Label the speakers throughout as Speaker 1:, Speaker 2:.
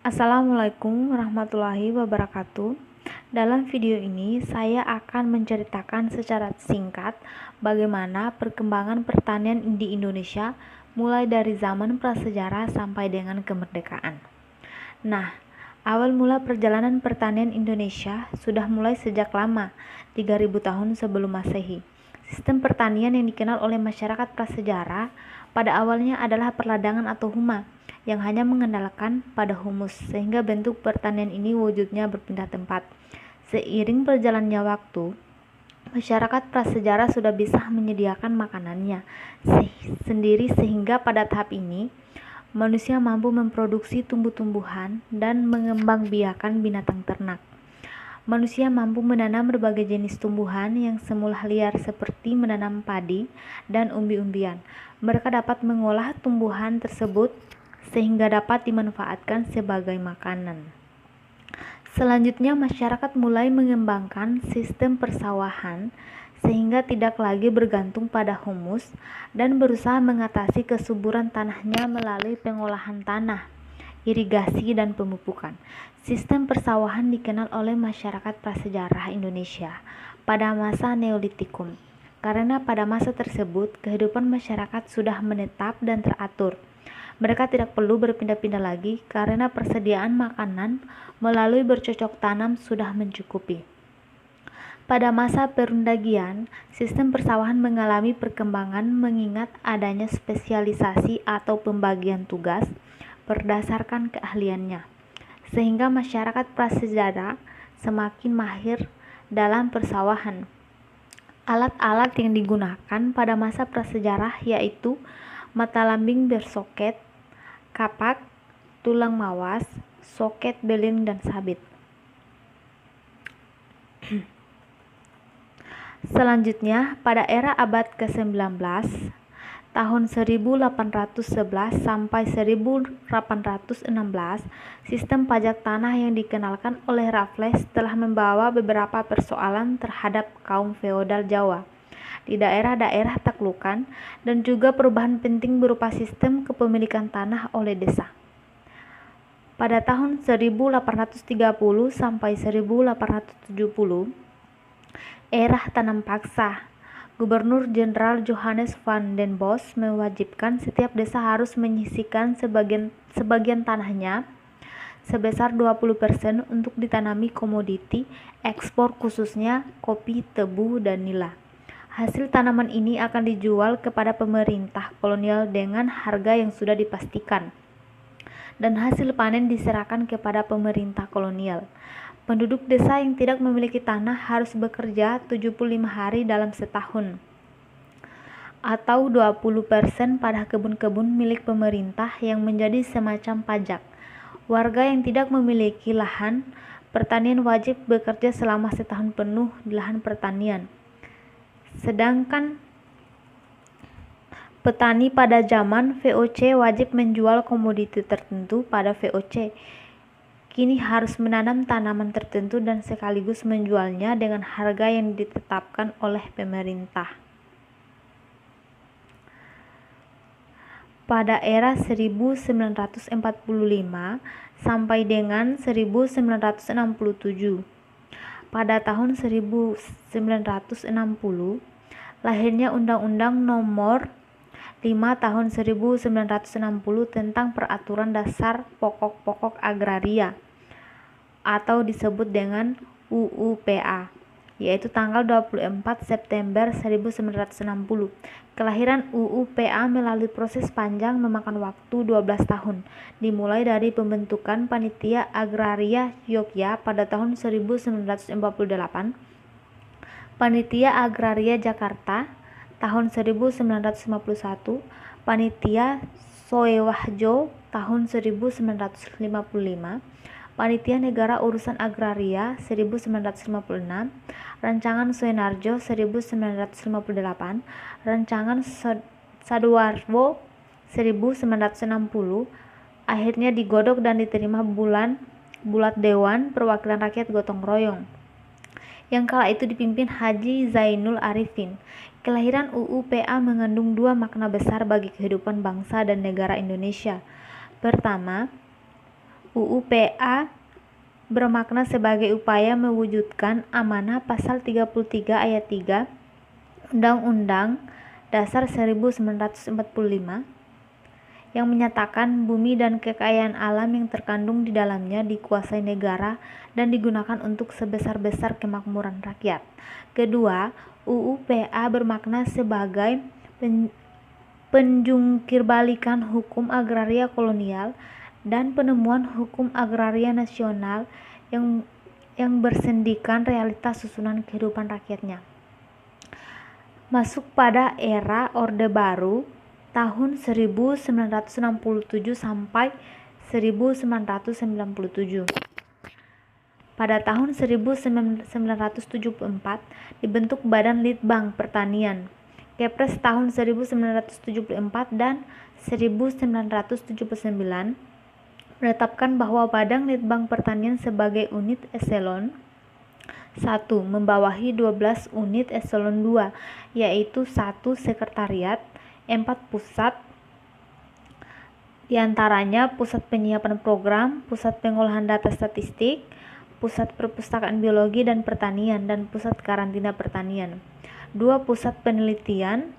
Speaker 1: Assalamualaikum warahmatullahi wabarakatuh. Dalam video ini, saya akan menceritakan secara singkat bagaimana perkembangan pertanian di Indonesia mulai dari zaman prasejarah sampai dengan kemerdekaan. Nah, awal mula perjalanan pertanian Indonesia sudah mulai sejak lama, 3000 tahun sebelum Masehi. Sistem pertanian yang dikenal oleh masyarakat prasejarah pada awalnya adalah perladangan atau huma yang hanya mengandalkan pada humus, sehingga bentuk pertanian ini wujudnya berpindah tempat. Seiring berjalannya waktu, masyarakat prasejarah sudah bisa menyediakan makanannya sendiri sehingga pada tahap ini manusia mampu memproduksi tumbuh-tumbuhan dan mengembangbiakan binatang ternak. Manusia mampu menanam berbagai jenis tumbuhan yang semula liar seperti menanam padi dan umbi-umbian. Mereka dapat mengolah tumbuhan tersebut sehingga dapat dimanfaatkan sebagai makanan. Selanjutnya, masyarakat mulai mengembangkan sistem persawahan sehingga tidak lagi bergantung pada humus dan berusaha mengatasi kesuburan tanahnya melalui pengolahan tanah, irigasi, dan pemupukan. Sistem persawahan dikenal oleh masyarakat prasejarah Indonesia pada masa Neolitikum, karena pada masa tersebut kehidupan masyarakat sudah menetap dan teratur. Mereka tidak perlu berpindah-pindah lagi karena persediaan makanan melalui bercocok tanam sudah mencukupi. Pada masa Perundagian, sistem persawahan mengalami perkembangan mengingat adanya spesialisasi atau pembagian tugas berdasarkan keahliannya, sehingga masyarakat prasejarah semakin mahir dalam persawahan. Alat-alat yang digunakan pada masa prasejarah yaitu mata lambing bersoket, kapak, tulang mawas, soket beling, dan sabit. Selanjutnya, pada era abad ke-19, tahun 1811 sampai 1816, sistem pajak tanah yang dikenalkan oleh Raffles telah membawa beberapa persoalan terhadap kaum feodal Jawa di daerah-daerah taklukan dan juga perubahan penting berupa sistem kepemilikan tanah oleh desa. Pada tahun 1830 sampai 1870, era tanam paksa, Gubernur Jenderal Johannes van den Bos mewajibkan setiap desa harus menyisihkan sebagian tanahnya sebesar 20% untuk ditanami komoditi ekspor khususnya kopi, tebu, dan nila. Hasil tanaman ini akan dijual kepada pemerintah kolonial dengan harga yang sudah dipastikan, dan hasil panen diserahkan kepada pemerintah kolonial. Penduduk desa yang tidak memiliki tanah harus bekerja 75 hari dalam setahun, atau 20% pada kebun-kebun milik pemerintah yang menjadi semacam pajak. Warga yang tidak memiliki lahan pertanian wajib bekerja selama setahun penuh di lahan pertanian. Sedangkan petani pada zaman VOC wajib menjual komoditi tertentu pada VOC. Kini harus menanam tanaman tertentu dan sekaligus menjualnya dengan harga yang ditetapkan oleh pemerintah. Pada era 1945 sampai dengan 1967. Pada tahun 1960, lahirnya Undang-Undang Nomor 5 Tahun 1960 tentang Peraturan Dasar Pokok-Pokok Agraria atau disebut dengan UUPA, yaitu tanggal 24 September 1960. Kelahiran UUPA melalui proses panjang memakan waktu 12 tahun, dimulai dari pembentukan Panitia Agraria Yogya pada tahun 1948, Panitia Agraria Jakarta tahun 1951, Panitia Soewahjo tahun 1955, Panitia Negara Urusan Agraria 1956, Rancangan Soenarjo 1958, Rancangan Sadewarwo 1960, akhirnya digodok dan diterima bulat Dewan Perwakilan Rakyat Gotong Royong, yang kala itu dipimpin Haji Zainul Arifin. Kelahiran UUPA mengandung dua makna besar bagi kehidupan bangsa dan negara Indonesia. Pertama, UU PA bermakna sebagai upaya mewujudkan amanah pasal 33 ayat 3 Undang-Undang Dasar 1945 yang menyatakan bumi dan kekayaan alam yang terkandung di dalamnya dikuasai negara dan digunakan untuk sebesar-besar kemakmuran rakyat. Kedua, UU PA bermakna sebagai penjungkirbalikan hukum agraria kolonial dan penemuan hukum agraria nasional yang bersendikan realitas susunan kehidupan rakyatnya. Masuk pada era Orde Baru tahun 1967 sampai 1997. Pada tahun 1974 dibentuk Badan Litbang Pertanian. Kepres tahun 1974 dan 1979 menetapkan bahwa Badan Litbang Pertanian sebagai unit eselon 1 membawahi 12 unit eselon 2, yaitu 1 sekretariat, 4 pusat, diantaranya Pusat Penyiapan Program, Pusat Pengolahan Data Statistik, Pusat Perpustakaan Biologi dan Pertanian, dan Pusat Karantina Pertanian. 2 pusat penelitian,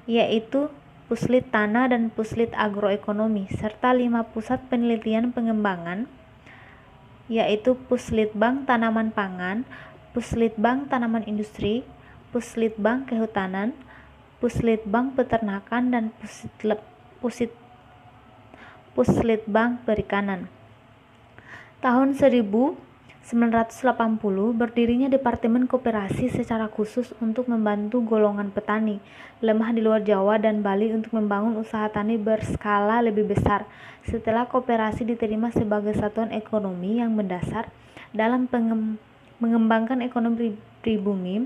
Speaker 1: yaitu Puslit Tanah dan Puslit Agroekonomi, serta 5 pusat penelitian pengembangan, yaitu Puslitbang Tanaman Pangan, Puslitbang Tanaman Industri, Puslitbang Kehutanan, Puslitbang Peternakan, dan Puslitbang Perikanan. Tahun 1980 berdirinya Departemen Koperasi secara khusus untuk membantu golongan petani lemah di luar Jawa dan Bali untuk membangun usaha tani berskala lebih besar. Setelah koperasi diterima sebagai satuan ekonomi yang mendasar dalam mengembangkan ekonomi pribumi,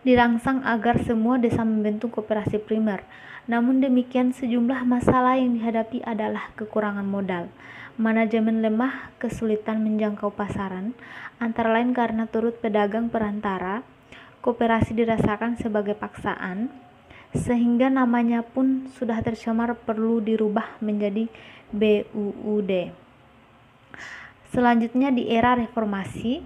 Speaker 1: dirangsang agar semua desa membentuk koperasi primer. Namun demikian, sejumlah masalah yang dihadapi adalah kekurangan modal, manajemen lemah, kesulitan menjangkau pasaran, antara lain karena turut pedagang perantara, koperasi dirasakan sebagai paksaan, sehingga namanya pun sudah tercemar perlu dirubah menjadi BUUD. Selanjutnya di era reformasi,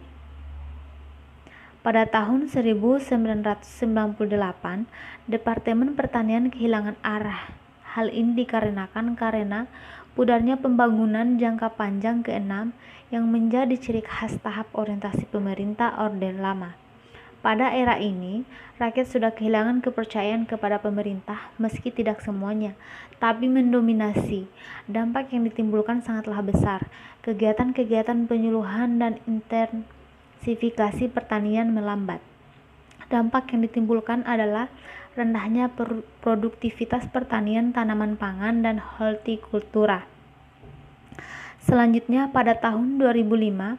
Speaker 1: pada tahun 1998, Departemen Pertanian kehilangan arah. Hal ini dikarenakan karena pudarnya pembangunan jangka panjang ke-6 yang menjadi ciri khas tahap orientasi pemerintah Orde Lama. Pada era ini, rakyat sudah kehilangan kepercayaan kepada pemerintah meski tidak semuanya, tapi mendominasi. Dampak yang ditimbulkan sangatlah besar. Kegiatan-kegiatan penyuluhan dan intensifikasi pertanian melambat. Dampak yang ditimbulkan adalah rendahnya produktivitas pertanian tanaman pangan dan hortikultura. Selanjutnya pada tahun 2005,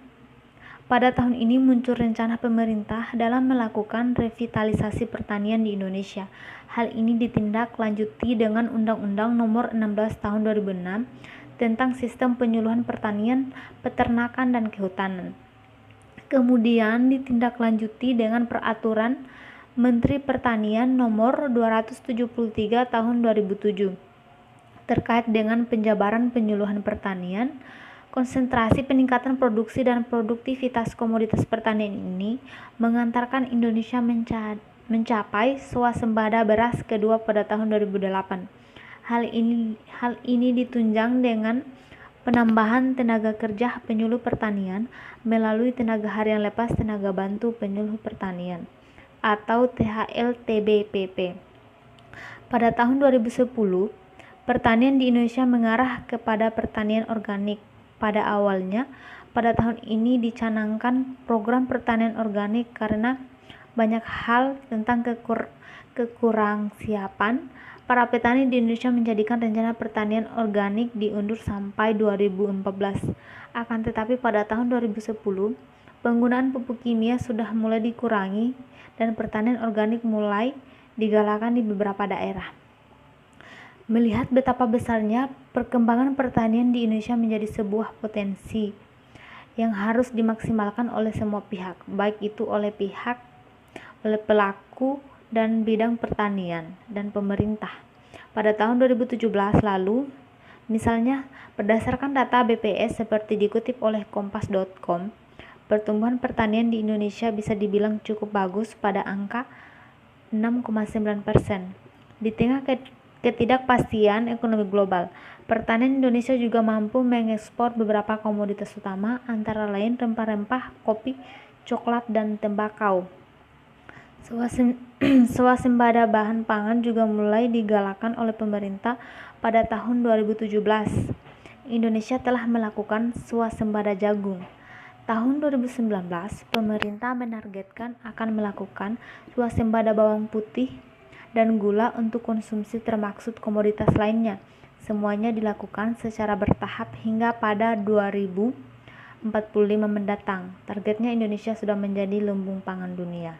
Speaker 1: pada tahun ini muncul rencana pemerintah dalam melakukan revitalisasi pertanian di Indonesia. Hal ini ditindaklanjuti dengan Undang-Undang Nomor 16 Tahun 2006 tentang Sistem Penyuluhan Pertanian, Peternakan, dan Kehutanan. Kemudian ditindaklanjuti dengan Peraturan Menteri Pertanian Nomor 273 Tahun 2007 terkait dengan penjabaran penyuluhan pertanian. Konsentrasi peningkatan produksi dan produktivitas komoditas pertanian ini mengantarkan Indonesia mencapai swasembada beras kedua pada tahun 2008. Hal ini ditunjang dengan penambahan tenaga kerja penyuluh pertanian melalui tenaga harian lepas tenaga bantu penyuluh pertanian atau THL-TBPP. Pada tahun 2010, pertanian di Indonesia mengarah kepada pertanian organik. Pada awalnya, pada tahun ini dicanangkan program pertanian organik karena banyak hal tentang kekurang siapan. Para petani di Indonesia menjadikan rencana pertanian organik diundur sampai 2014. Akan tetapi pada tahun 2010, penggunaan pupuk kimia sudah mulai dikurangi dan pertanian organik mulai digalakkan di beberapa daerah. Melihat betapa besarnya perkembangan pertanian di Indonesia menjadi sebuah potensi yang harus dimaksimalkan oleh semua pihak, baik itu oleh pelaku dan bidang pertanian dan pemerintah. Pada tahun 2017 lalu, Misalnya, berdasarkan data BPS seperti dikutip oleh kompas.com, pertumbuhan pertanian di Indonesia bisa dibilang cukup bagus pada angka 6,9%. Di tengah ketidakpastian ekonomi global, pertanian Indonesia juga mampu mengekspor beberapa komoditas utama, antara lain rempah-rempah, kopi, coklat, dan tembakau. Swasembada bahan pangan juga mulai digalakkan oleh pemerintah pada tahun 2017. Indonesia telah melakukan swasembada jagung. Tahun 2019, pemerintah menargetkan akan melakukan swasembada bawang putih dan gula untuk konsumsi termaksud komoditas lainnya. Semuanya dilakukan secara bertahap hingga pada 2045 mendatang. Targetnya Indonesia sudah menjadi lumbung pangan dunia.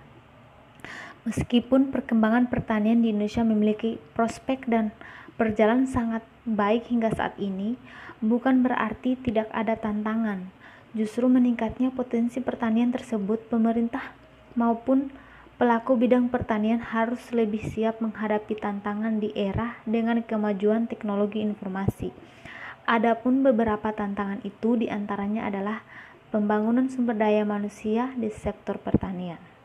Speaker 1: Meskipun perkembangan pertanian di Indonesia memiliki prospek dan berjalan sangat baik hingga saat ini, bukan berarti tidak ada tantangan. Justru meningkatnya potensi pertanian tersebut, pemerintah maupun pelaku bidang pertanian harus lebih siap menghadapi tantangan di era dengan kemajuan teknologi informasi. Adapun beberapa tantangan itu diantaranya adalah pembangunan sumber daya manusia di sektor pertanian.